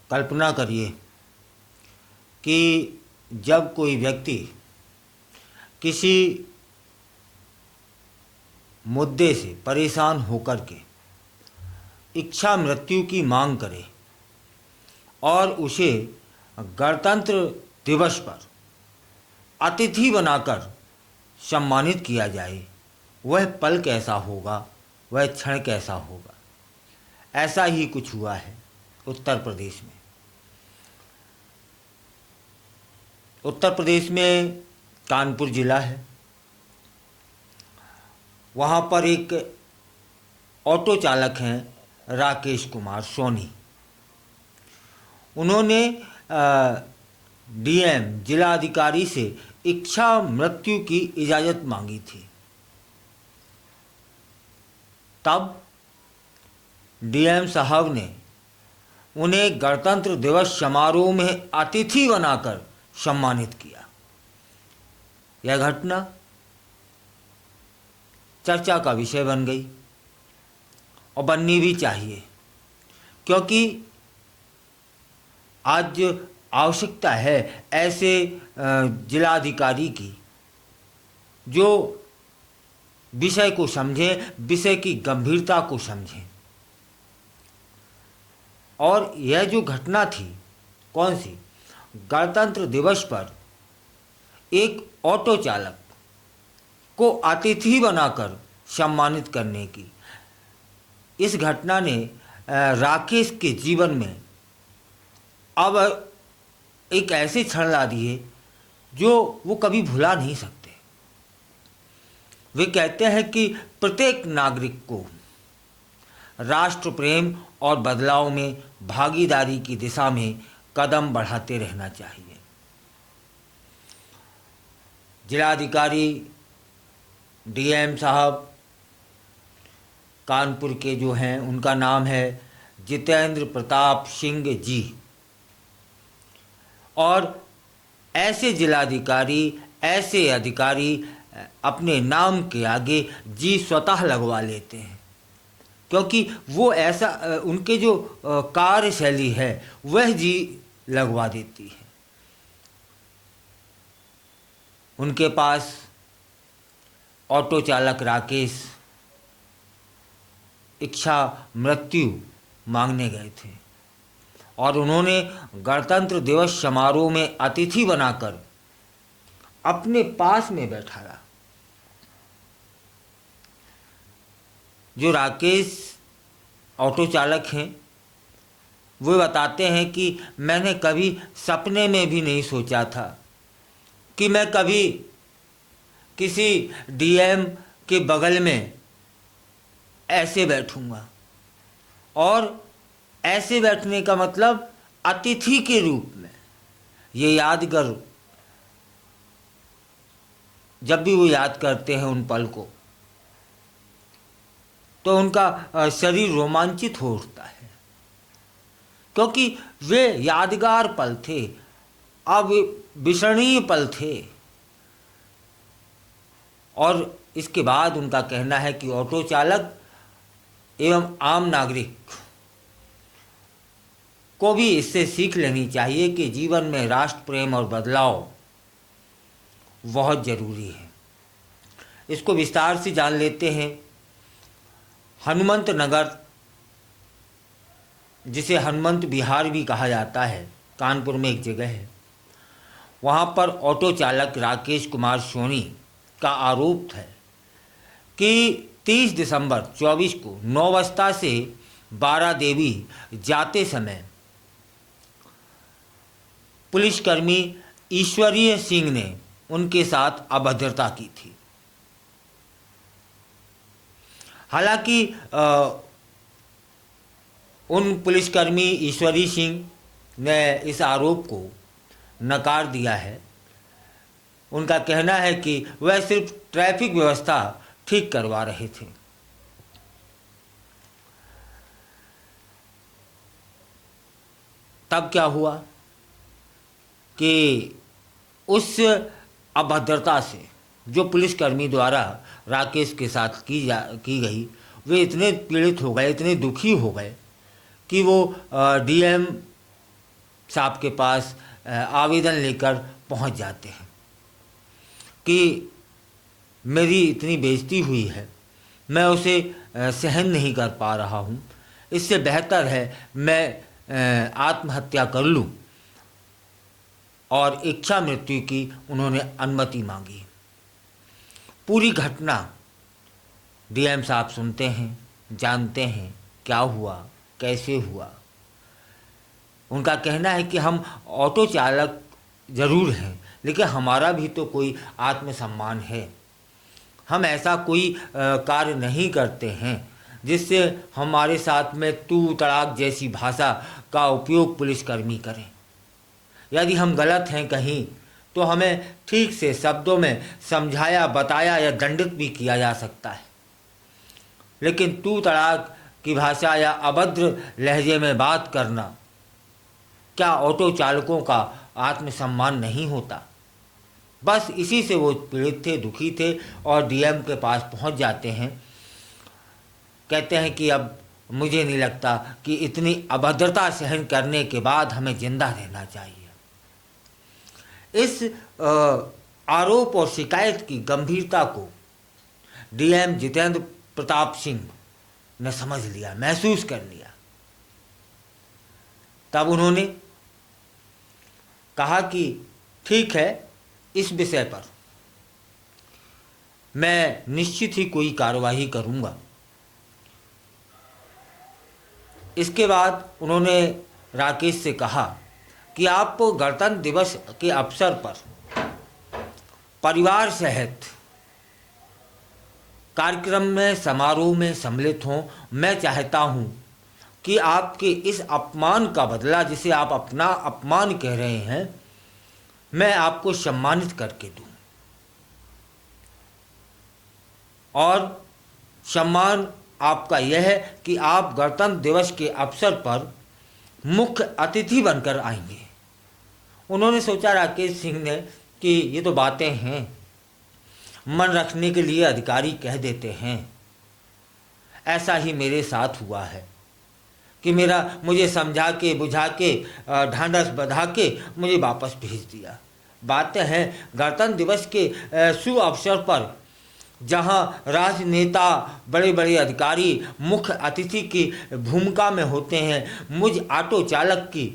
कल्पना करिए कि जब कोई व्यक्ति किसी मुद्दे से परेशान होकर के इच्छा मृत्यु की मांग करे और उसे गणतंत्र दिवस पर अतिथि बनाकर सम्मानित किया जाए, वह पल कैसा होगा, वह क्षण कैसा होगा। ऐसा ही कुछ हुआ है उत्तर प्रदेश में। उत्तर प्रदेश में कानपुर जिला है, वहाँ पर एक ऑटो चालक हैं राकेश कुमार सोनी। उन्होंने डीएम जिलाधिकारी से इच्छा मृत्यु की इजाज़त मांगी थी। तब डीएम साहब ने उन्हें गणतंत्र दिवस समारोह में अतिथि बनाकर सम्मानित किया। यह घटना चर्चा का विषय बन गई और बननी भी चाहिए, क्योंकि आज आवश्यकता है ऐसे जिलाधिकारी की जो विषय को समझें, विषय की गंभीरता को समझें। और यह जो घटना थी, कौन सी, गणतंत्र दिवस पर एक ऑटो चालक को अतिथि बनाकर सम्मानित करने की, इस घटना ने राकेश के जीवन में अब एक ऐसे क्षण ला दिए जो वो कभी भुला नहीं सकते। वे कहते हैं कि प्रत्येक नागरिक को राष्ट्र प्रेम और बदलाव में भागीदारी की दिशा में कदम बढ़ाते रहना चाहिए। जिलाधिकारी डीएम साहब कानपुर के जो हैं, उनका नाम है जितेंद्र प्रताप सिंह जी। और ऐसे जिलाधिकारी, ऐसे अधिकारी अपने नाम के आगे जी स्वतः लगवा लेते हैं, क्योंकि वो ऐसा, उनके जो कार्यशैली है वह जी लगवा देती है। उनके पास ऑटो चालक राकेश इच्छा मृत्यु मांगने गए थे और उन्होंने गणतंत्र दिवस समारोह में अतिथि बनाकर अपने पास में बैठाया। जो राकेश ऑटो चालक हैं, वो बताते हैं कि मैंने कभी सपने में भी नहीं सोचा था कि मैं कभी किसी डीएम के बगल में ऐसे बैठूंगा, और ऐसे बैठने का मतलब अतिथि के रूप में। ये यादगार, जब भी वो याद करते हैं उन पल को, तो उनका शरीर रोमांचित हो उठता है, क्योंकि वे यादगार पल थे, अविस्मरणीय पल थे। और इसके बाद उनका कहना है कि ऑटो चालक एवं आम नागरिक को भी इससे सीख लेनी चाहिए कि जीवन में राष्ट्र प्रेम और बदलाव बहुत जरूरी है। इसको विस्तार से जान लेते हैं। हनुमंत नगर, जिसे हनुमंत विहार भी कहा जाता है, कानपुर में एक जगह है, वहाँ पर ऑटो चालक राकेश कुमार सोनी का आरोप है कि 30 दिसंबर 24 को नौबस्ता से बारा देवी जाते समय पुलिसकर्मी ईश्वरीय सिंह ने उनके साथ अभद्रता की थी। हालांकि उन पुलिसकर्मी ईश्वरी सिंह ने इस आरोप को नकार दिया है। उनका कहना है कि वह सिर्फ ट्रैफिक व्यवस्था ठीक करवा रहे थे। तब क्या हुआ कि उस अभद्रता से जो पुलिसकर्मी द्वारा राकेश के साथ की गई, वे इतने पीड़ित हो गए, इतने दुखी हो गए कि वो डीएम साहब के पास आवेदन लेकर पहुंच जाते हैं कि मेरी इतनी बेइज्जती हुई है, मैं उसे सहन नहीं कर पा रहा हूँ, इससे बेहतर है मैं आत्महत्या कर लूँ। और इच्छा मृत्यु की उन्होंने अनुमति मांगी। पूरी घटना डीएम साहब सुनते हैं, जानते हैं क्या हुआ, कैसे हुआ। उनका कहना है कि हम ऑटो चालक ज़रूर हैं, लेकिन हमारा भी तो कोई आत्मसम्मान है। हम ऐसा कोई कार्य नहीं करते हैं जिससे हमारे साथ में तू तड़ाक जैसी भाषा का उपयोग पुलिसकर्मी करें। यदि हम गलत हैं कहीं तो हमें ठीक से शब्दों में समझाया, बताया या दंडित भी किया जा सकता है, लेकिन तू तड़ाक की भाषा या अभद्र लहजे में बात करना, क्या ऑटो चालकों का आत्मसम्मान नहीं होता? बस इसी से वो पीड़ित थे, दुखी थे और डीएम के पास पहुंच जाते हैं। कहते हैं कि अब मुझे नहीं लगता कि इतनी अभद्रता सहन करने के बाद हमें जिंदा रहना चाहिए। इस आरोप और शिकायत की गंभीरता को डीएम जितेंद्र प्रताप सिंह ने समझ लिया, महसूस कर लिया। तब उन्होंने कहा कि ठीक है, इस विषय पर मैं निश्चित ही कोई कार्यवाही करूंगा। इसके बाद उन्होंने राकेश से कहा कि आप गणतंत्र दिवस के अवसर पर परिवार सहित कार्यक्रम में, समारोह में सम्मिलित हों। मैं चाहता हूं कि आपके इस अपमान का बदला, जिसे आप अपना अपमान कह रहे हैं, मैं आपको सम्मानित करके दूं। और सम्मान आपका यह है कि आप गणतंत्र दिवस के अवसर पर मुख्य अतिथि बनकर आएंगे। उन्होंने सोचा राकेश सिंह ने कि ये तो बातें हैं, मन रखने के लिए अधिकारी कह देते हैं। ऐसा ही मेरे साथ हुआ है कि मुझे समझा के, बुझा के, ढांढस बंधा के मुझे वापस भेज दिया। बातें हैं गणतंत्र दिवस के शुभ अवसर पर, जहां राजनेता, बड़े बड़े अधिकारी मुख्य अतिथि की भूमिका में होते हैं, मुझ ऑटो चालक की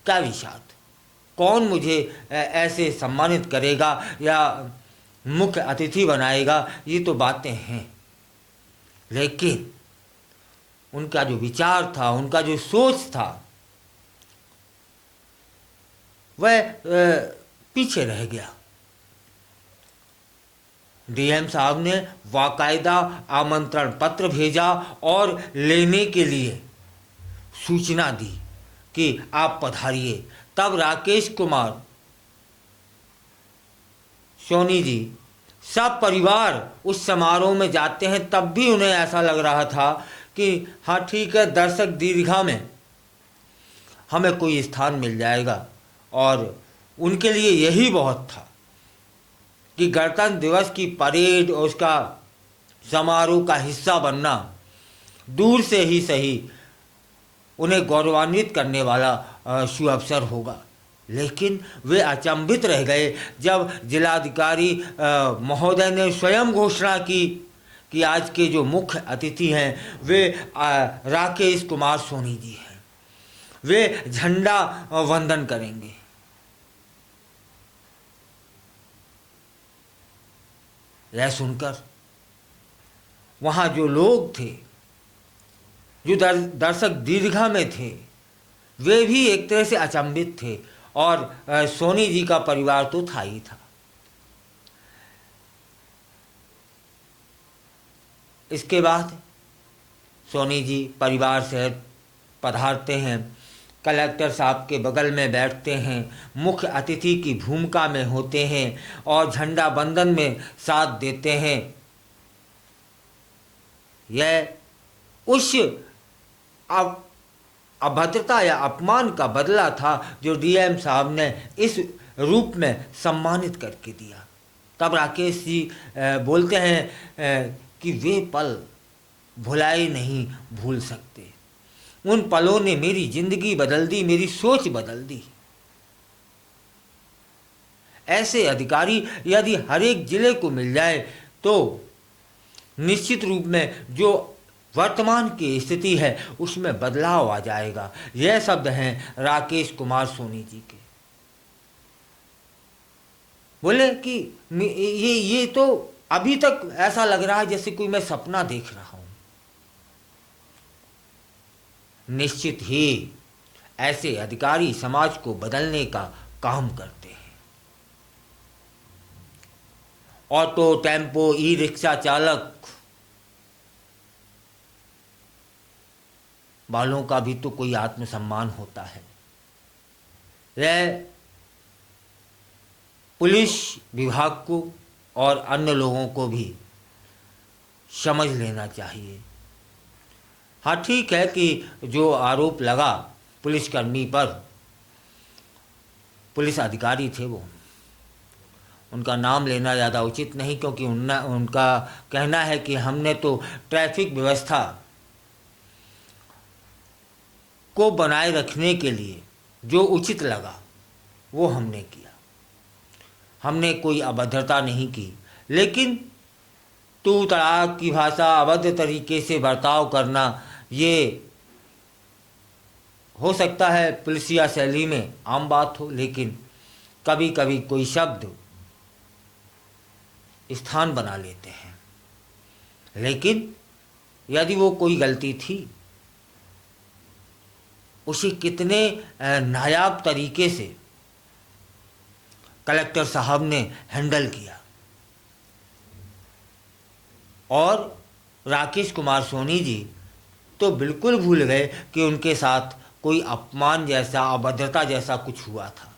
क्या विशाद, कौन मुझे ऐसे सम्मानित करेगा या मुख्य अतिथि बनाएगा। ये तो बातें हैं, लेकिन उनका जो विचार था, उनका जो सोच था, वह पीछे रह गया। डीएम साहब ने बाकायदा आमंत्रण पत्र भेजा और लेने के लिए सूचना दी कि आप पधारिए। तब राकेश कुमार सोनी जी सब परिवार उस समारोह में जाते हैं। तब भी उन्हें ऐसा लग रहा था कि हाँ ठीक है, दर्शक दीर्घा में हमें कोई स्थान मिल जाएगा। और उनके लिए यही बहुत था कि गणतंत्र दिवस की परेड और उसका समारोह का हिस्सा बनना दूर से ही सही उन्हें गौरवान्वित करने वाला शुभ अवसर होगा। लेकिन वे अचंभित रह गए जब जिलाधिकारी महोदय ने स्वयं घोषणा की कि आज के जो मुख्य अतिथि हैं वे राकेश कुमार सोनी जी हैं, वे झंडा वंदन करेंगे। यह सुनकर वहाँ जो लोग थे, जो दर्शक दीर्घा में थे, वे भी एक तरह से अचंभित थे। और सोनी जी का परिवार तो था ही था। इसके बाद सोनी जी परिवार से पधारते हैं, कलेक्टर साहब के बगल में बैठते हैं, मुख्य अतिथि की भूमिका में होते हैं और झंडा बंदन में साथ देते हैं। यह उस अभद्रता या अपमान का बदला था जो डीएम साहब ने इस रूप में सम्मानित करके दिया। तब राकेश जी बोलते हैं कि वे पल भुलाए नहीं भूल सकते। उन पलों ने मेरी जिंदगी बदल दी, मेरी सोच बदल दी। ऐसे अधिकारी यदि हर एक जिले को मिल जाए तो निश्चित रूप में जो वर्तमान की स्थिति है उसमें बदलाव आ जाएगा। यह शब्द हैं राकेश कुमार सोनी जी के। बोले कि ये तो अभी तक ऐसा लग रहा है जैसे कोई मैं सपना देख रहा हूं। निश्चित ही ऐसे अधिकारी समाज को बदलने का काम करते हैं। ऑटो, टेम्पो, ई रिक्शा चालक वालों का भी तो कोई आत्मसम्मान होता है। यह पुलिस विभाग को और अन्य लोगों को भी समझ लेना चाहिए। हाँ, ठीक है कि जो आरोप लगा पुलिसकर्मी पर, पुलिस अधिकारी थे वो, उनका नाम लेना ज़्यादा उचित नहीं, क्योंकि उनका कहना है कि हमने तो ट्रैफिक व्यवस्था को बनाए रखने के लिए जो उचित लगा वो हमने किया, हमने कोई अभद्रता नहीं की। लेकिन तू तड़ाक की भाषा, अभद्र तरीके से बर्ताव करना, ये हो सकता है पुलिसिया शैली में आम बात हो, लेकिन कभी कभी कोई शब्द स्थान बना लेते हैं। लेकिन यदि वो कोई गलती थी, उसे कितने नायाब तरीके से कलेक्टर साहब ने हैंडल किया। और राकेश कुमार सोनी जी तो बिल्कुल भूल गए कि उनके साथ कोई अपमान जैसा, अभद्रता जैसा कुछ हुआ था।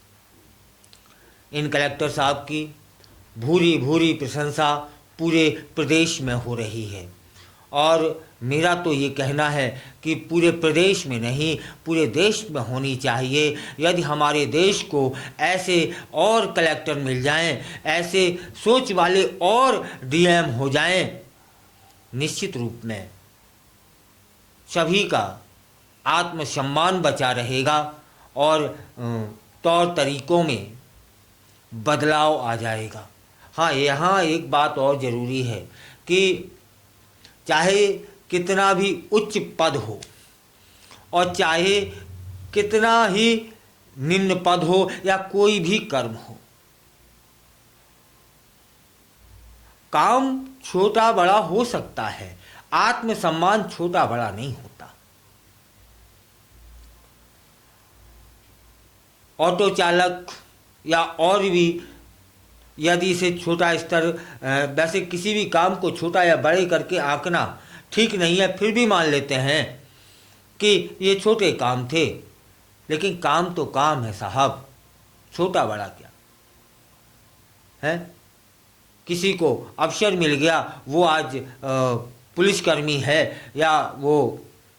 इन कलेक्टर साहब की भूरी भूरी प्रशंसा पूरे प्रदेश में हो रही है। और मेरा तो ये कहना है कि पूरे प्रदेश में नहीं, पूरे देश में होनी चाहिए। यदि हमारे देश को ऐसे और कलेक्टर मिल जाएं, ऐसे सोच वाले और डीएम हो जाएं, निश्चित रूप में सभी का आत्मसम्मान बचा रहेगा और तौर तरीकों में बदलाव आ जाएगा। हाँ, यहाँ एक बात और ज़रूरी है कि चाहे कितना भी उच्च पद हो और चाहे कितना ही निम्न पद हो या कोई भी कर्म हो, काम छोटा बड़ा हो सकता है, आत्मसम्मान छोटा बड़ा नहीं होता। ऑटो चालक या और भी यदि इसे छोटा स्तर, वैसे किसी भी काम को छोटा या बड़े करके आंकना ठीक नहीं है, फिर भी मान लेते हैं कि ये छोटे काम थे, लेकिन काम तो काम है साहब, छोटा बड़ा क्या है। किसी को अवसर मिल गया, वो आज पुलिसकर्मी है या वो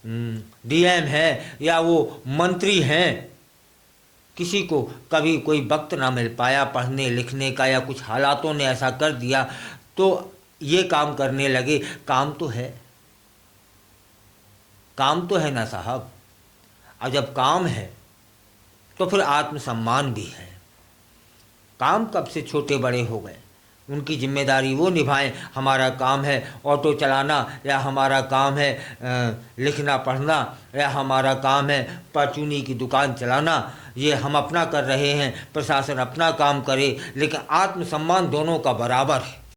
डीएम है या वो मंत्री हैं, किसी को कभी कोई वक्त ना मिल पाया पढ़ने लिखने का या कुछ हालातों ने ऐसा कर दिया तो ये काम करने लगे। काम तो है, काम तो है ना साहब। और जब काम है तो फिर आत्मसम्मान भी है। काम कब से छोटे बड़े हो गए, उनकी जिम्मेदारी वो निभाएं। हमारा काम है ऑटो चलाना या हमारा काम है लिखना पढ़ना या हमारा काम है परचूनी की दुकान चलाना, ये हम अपना कर रहे हैं, प्रशासन अपना काम करे, लेकिन आत्मसम्मान दोनों का बराबर है।